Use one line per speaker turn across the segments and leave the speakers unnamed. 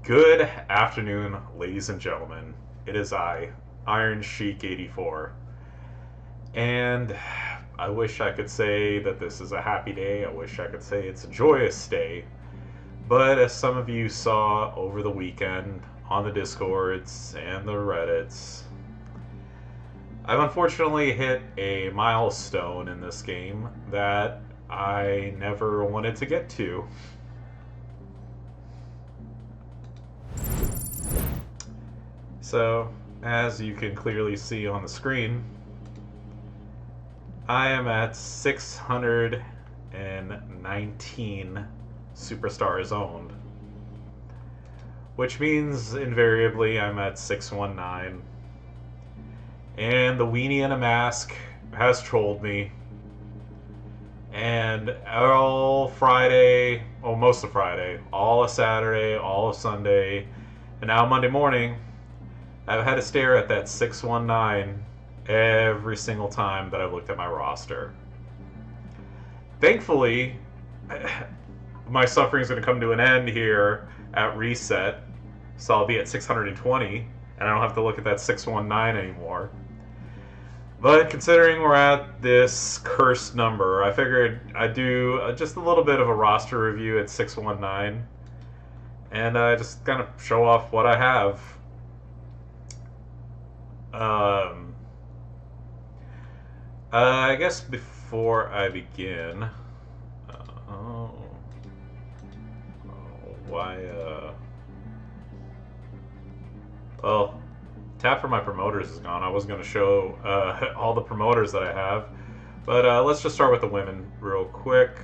Good afternoon, ladies and gentlemen. It is I, ironsheik84, and I wish I could say that this is a happy day. I wish I could say it's a joyous day. But as some of you saw over the weekend on the Discords and the Reddits, I've unfortunately hit a milestone in this game that I never wanted to get to. So, as you can clearly see on the screen, I am at 619 superstars owned, which means invariably I'm at 619. And the weenie in a mask has trolled me. And all Friday, most of Friday, all of Saturday, all of Sunday, and now Monday morning, I've had to stare at that 619 every single time that I've looked at my roster. Thankfully, my suffering is going to come to an end here at reset, so I'll be at 620, and I don't have to look at that 619 anymore. But considering we're at this cursed number, I figured I'd do just a little bit of a roster review at 619, and just kind of show off what I have. I guess before I begin, well, tab for my promoters is gone. I was going to show all the promoters that I have, but let's just start with the women real quick.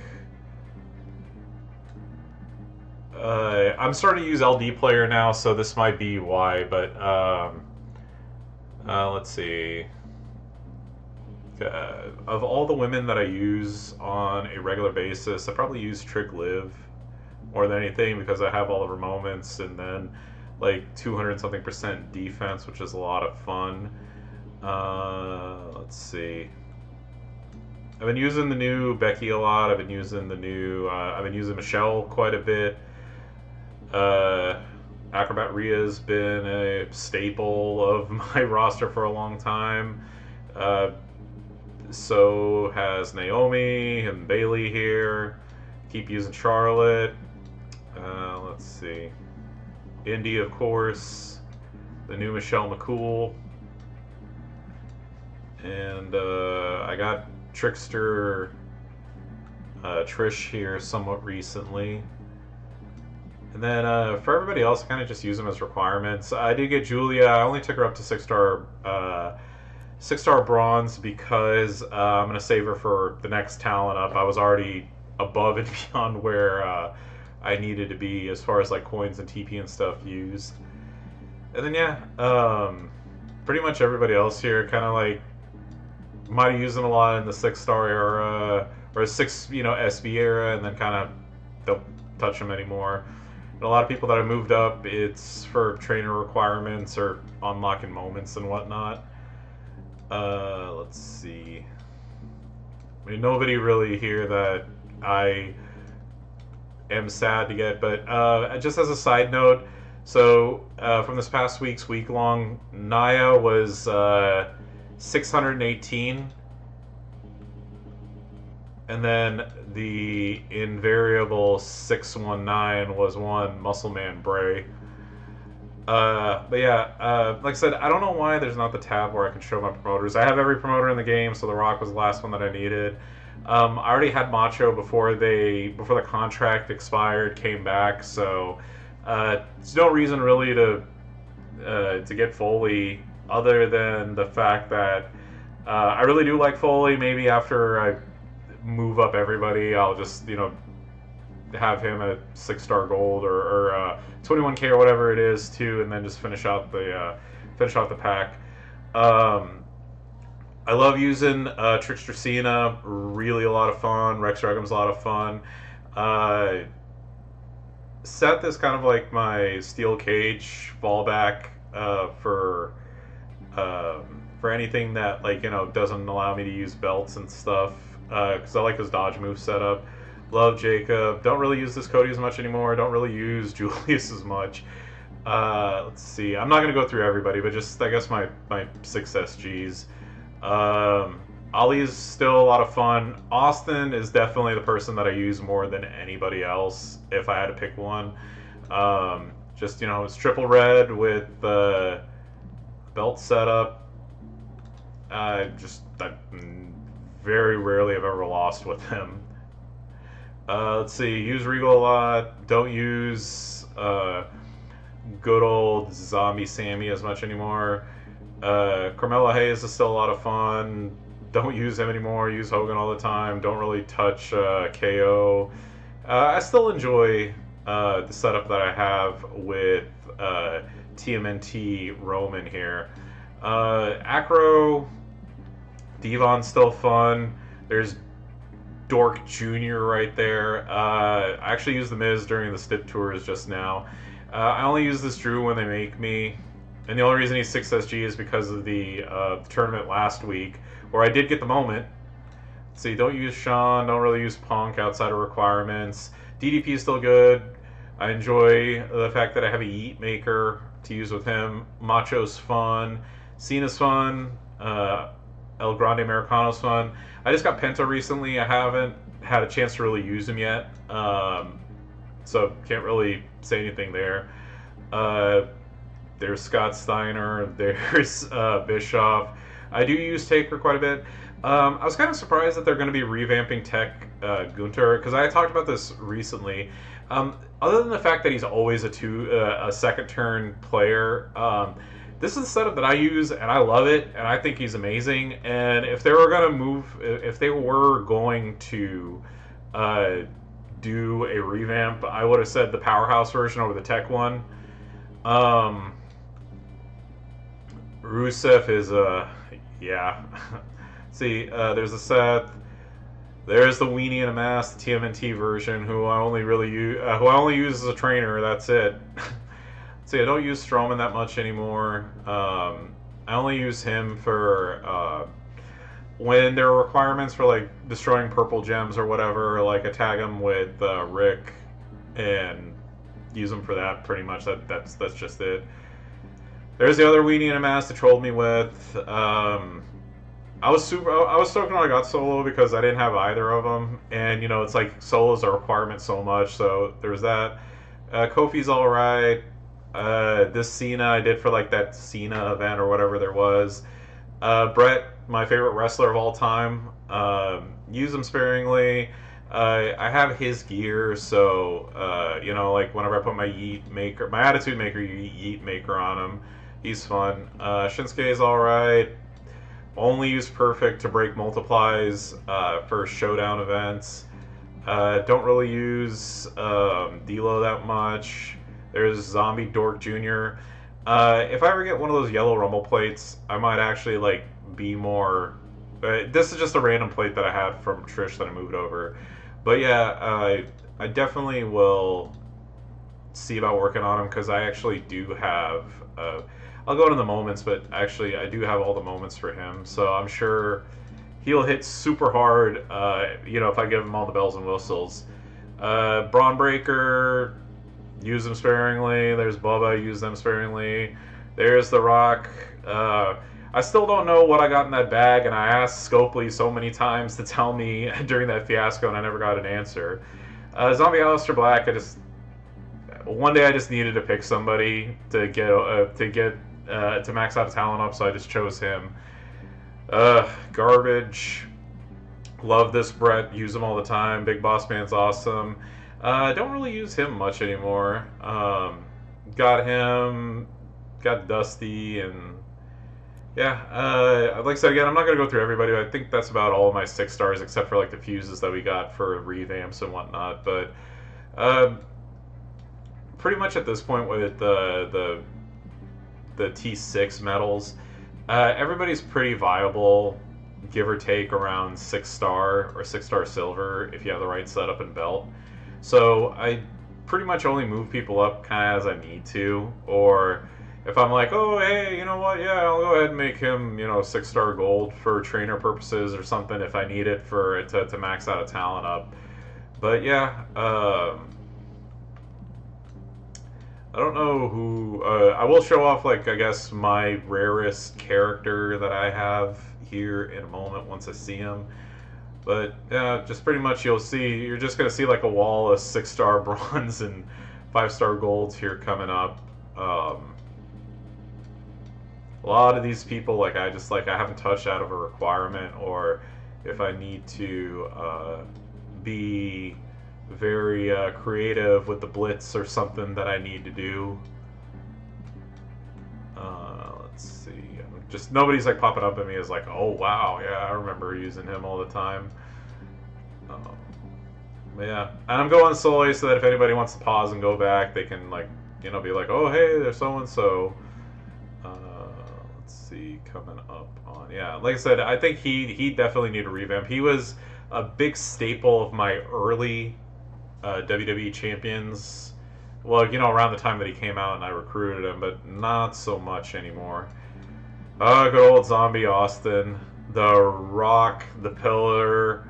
I'm starting to use LD player now, so this might be why, but let's see. Of all the women that I use on a regular basis, I probably use Trick Liv more than anything because I have all of her moments and then like 200 something % defense, which is a lot of fun. Let's see. I've been using the new Becky a lot. I've been using Michelle quite a bit. Acrobat Rhea's been a staple of my roster for a long time. So has Naomi and Bailey here. Keep using Charlotte. Let's see. Indy, of course. The new Michelle McCool. And I got Trickster Trish here somewhat recently. And then for everybody else, I kind of just use them as requirements. I did get Julia. I only took her up to 6-star bronze because I'm going to save her for the next talent up. I was already above and beyond where I needed to be as far as like coins and TP and stuff used. And then yeah, pretty much everybody else here kind of like might have used them a lot in the 6-star era or 6 SB era, and then kind of don't touch them anymore. And a lot of people that have moved up, it's for trainer requirements or unlocking moments and whatnot. Let's see. I mean, nobody really here that I am sad to get, but just as a side note, so from this past week's week-long, Naya was 618, and then the invariable 619 was one Muscle Man Bray. But yeah, like I said, I don't know why there's not the tab where I can show my promoters. I have every promoter in the game, so The Rock was the last one that I needed. I already had Macho before the contract expired, came back, so there's no reason really to get Foley other than the fact that I really do like Foley. Maybe after I move up everybody, I'll just have him at 6-star gold or 21k or whatever it is too, and then just finish off the pack. I love using Trickster Cena, really a lot of fun. Rex Regum's a lot of fun. Seth is kind of like my steel cage fallback for anything that doesn't allow me to use belts and stuff, because I like his dodge move setup. Love Jacob. Don't really use this Cody as much anymore. Don't really use Julius as much. Let's see. I'm not gonna go through everybody, but just I guess my 6 SGs. Ali is still a lot of fun. Austin is definitely the person that I use more than anybody else if I had to pick one. Just, you know, it's triple red with the belt setup. I very rarely have ever lost with him. Let's see. Use Regal a lot. Don't use good old Zombie Sammy as much anymore. Carmelo Hayes is still a lot of fun. Don't use him anymore. Use Hogan all the time. Don't really touch KO. I still enjoy the setup that I have with TMNT Roman here. Acro, Devon's still fun. There's Dork Jr. right there. I actually used the Miz during the Stip Tours just now. I only use this Drew when they make me. And the only reason he's 6SG is because of the tournament last week, where I did get the moment. Let's see, don't use Sean, don't really use Punk outside of requirements. DDP is still good. I enjoy the fact that I have a Yeet Maker to use with him. Macho's fun. Cena's fun. El Grande Americano's fun. I just got Penta recently. I haven't had a chance to really use him yet. So can't really say anything there. There's Scott Steiner. There's Bischoff. I do use Taker quite a bit. I was kind of surprised that they're going to be revamping Tech Gunter, because I talked about this recently. Other than the fact that he's always a second turn player, this is the setup that I use, and I love it, and I think he's amazing. And if they were going to do a revamp, I would have said the Powerhouse version over the Tech one. Rusev is yeah. See, there's a Seth. There's the Weenie in a Mask, the TMNT version, who I only use as a trainer. That's it. See, I don't use Strowman that much anymore. I only use him for when there are requirements for like destroying purple gems or whatever. Like I tag him with Rick and use him for that. Pretty much. That's just it. There's the other Weenie in a Mask that trolled me with. I was stoked when I got Solo because I didn't have either of them, and you know it's like Solo's a requirement so much, so there's that. Kofi's all right. This Cena I did for like that Cena event or whatever there was. Brett, my favorite wrestler of all time. Use him sparingly. I have his gear, so you know, like whenever I put my Yeet Maker, my Attitude Maker, Yeet Maker on him, he's fun. Shinsuke is all right. Only use Perfect to break multiplies for showdown events. Don't really use D'Lo that much. There's Zombie Dork Jr. If I ever get one of those yellow Rumble plates, I might actually like be more. This is just a random plate that I had from Trish that I moved over. But yeah, I definitely will see about working on them because I actually do have. I'll go into the moments, but actually I do have all the moments for him, so I'm sure he'll hit super hard, you know, if I give him all the bells and whistles. Braun Breaker, use them sparingly. There's Bubba, use them sparingly. There's The Rock. I still don't know what I got in that bag, and I asked Scopely so many times to tell me during that fiasco, and I never got an answer. Zombie Aleister Black, one day I just needed to pick somebody to get to max out talent up, so I just chose him. Garbage. Love this Brett. Use him all the time. Big Boss Man's awesome. Don't really use him much anymore. Got him. Got Dusty, and yeah. Like I said again, I'm not gonna go through everybody. I think that's about all of my 6 stars, except for like the fuses that we got for revamps and whatnot. But pretty much at this point with the T6 medals, everybody's pretty viable, give or take around 6-star or 6-star silver if you have the right setup and belt. So I pretty much only move people up kind of as I need to, or if I'm like, oh hey, you know what, yeah, I'll go ahead and make him, you know, 6-star gold for trainer purposes or something if I need it for to max out a talent up. But yeah, I don't know who. I will show off, like, I guess, my rarest character that I have here in a moment once I see him. But yeah, just pretty much you'll see. You're just gonna see like a wall of 6-star bronze and 5-star golds here coming up. A lot of these people, like I haven't touched out of a requirement, or if I need to be very creative with the blitz or something that I need to do. Let's see. Just nobody's like popping up at me as like, oh wow, yeah, I remember using him all the time. Yeah, and I'm going slowly so that if anybody wants to pause and go back, they can like, you know, be like, oh hey, there's so and so. Let's see, coming up on, yeah, like I said, I think he definitely need a revamp. He was a big staple of my early WWE Champions. Well, you know, around the time that he came out and I recruited him, but not so much anymore. Good old Zombie Austin, the Rock, the Pillar,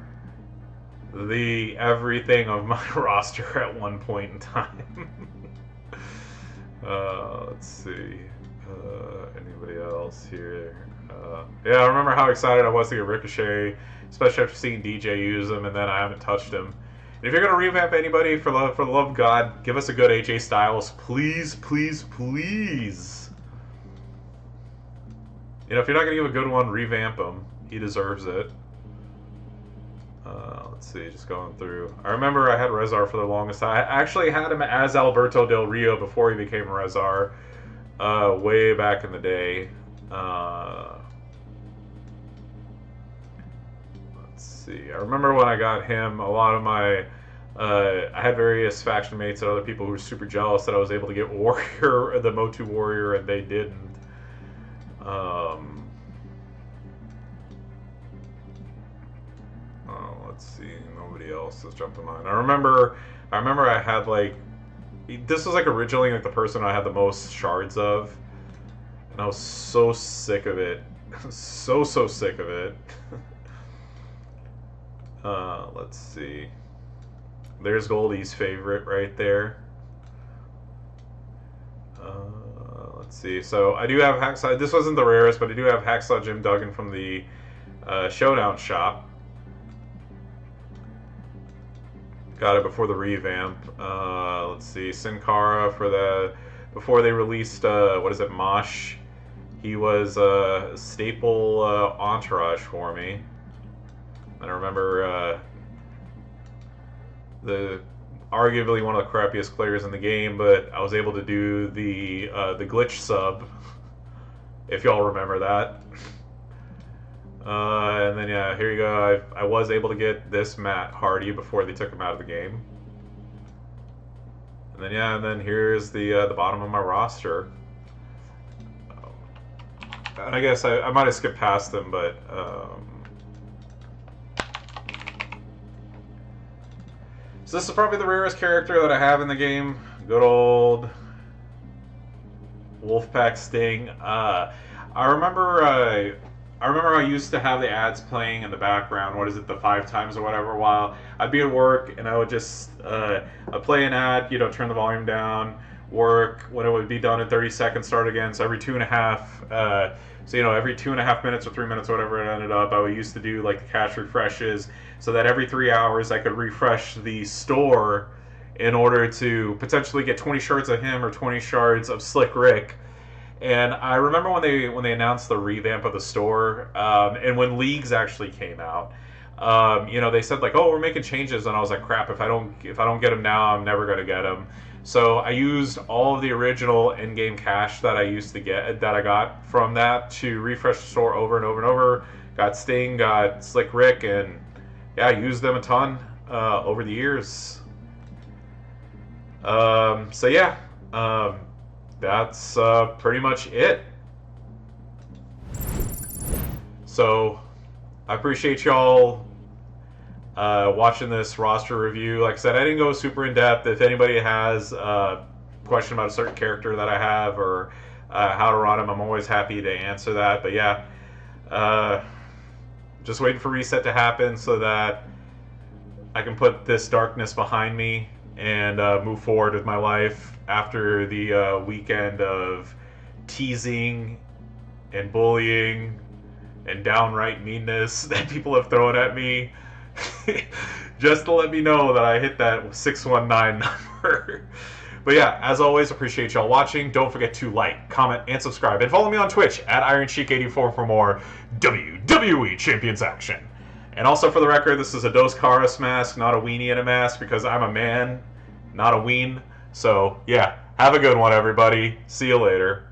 the everything of my roster at one point in time. Let's see. Anybody else here? Yeah, I remember how excited I was to get Ricochet, especially after seeing DJ use him, and then I haven't touched him. And if you're gonna revamp anybody, for the love of God, give us a good AJ Styles, please, please, please. You know, if you're not gonna give a good one, revamp him. He deserves it. Let's see, just going through. I remember I had Rezar for the longest time. I actually had him as Alberto Del Rio before he became Rezar, way back in the day. Let's see. I remember when I got him, a lot of my I had various faction mates and other people who were super jealous that I was able to get Warrior, the Motu Warrior, and they didn't. Let's see, nobody else has jumped to mind. I remember I had like, this was like originally like the person I had the most shards of, and I was so sick of it, so sick of it. Let's see. There's Goldie's favorite right there. Let's see. So I do have Hacksaw. This wasn't the rarest, but I do have Hacksaw Jim Duggan from the Showdown shop. Got it before the revamp. Let's see. Sin Cara for the before they released what is it, Mosh. He was a staple entourage for me. And I remember the arguably one of the crappiest players in the game, but I was able to do the glitch sub, if y'all remember that. And then yeah, here you go. I was able to get this Matt Hardy before they took him out of the game. And then yeah, and then here's the bottom of my roster. And I guess I might have skipped past them, but so this is probably the rarest character that I have in the game. Good old Wolfpack Sting. I remember I used to have the ads playing in the background. What is it, the 5 times or whatever? While I'd be at work and I would just I'd play an ad, you know, turn the volume down, work. When it would be done in 30 seconds, start again. So every 2.5. So, you know, every 2.5 minutes or 3 minutes, whatever it ended up, I used to do like the cache refreshes so that every 3 hours I could refresh the store in order to potentially get 20 shards of him or 20 shards of Slick Rick. And I remember when they announced the revamp of the store, and when leagues actually came out, you know, they said like, oh, we're making changes, and I was like, crap, if I don't get them now, I'm never gonna get them. So I used all of the original in-game cash that I got from that to refresh the store over and over and over. Got Sting, got Slick Rick, and yeah, I used them a ton over the years. So yeah, that's pretty much it. So I appreciate y'all watching this roster review. Like I said, I didn't go super in depth. If anybody has a question about a certain character that I have or how to run him, I'm always happy to answer that. But yeah, just waiting for reset to happen so that I can put this darkness behind me and move forward with my life after the weekend of teasing and bullying and downright meanness that people have thrown at me. Just to let me know that I hit that 619 number. But yeah, as always, appreciate y'all watching. Don't forget to like, comment, and subscribe. And follow me on Twitch at ironsheik84 for more WWE Champions action. And also, for the record, this is a Dos Caras mask, not a weenie in a mask, because I'm a man, not a ween. So, yeah, have a good one, everybody. See you later.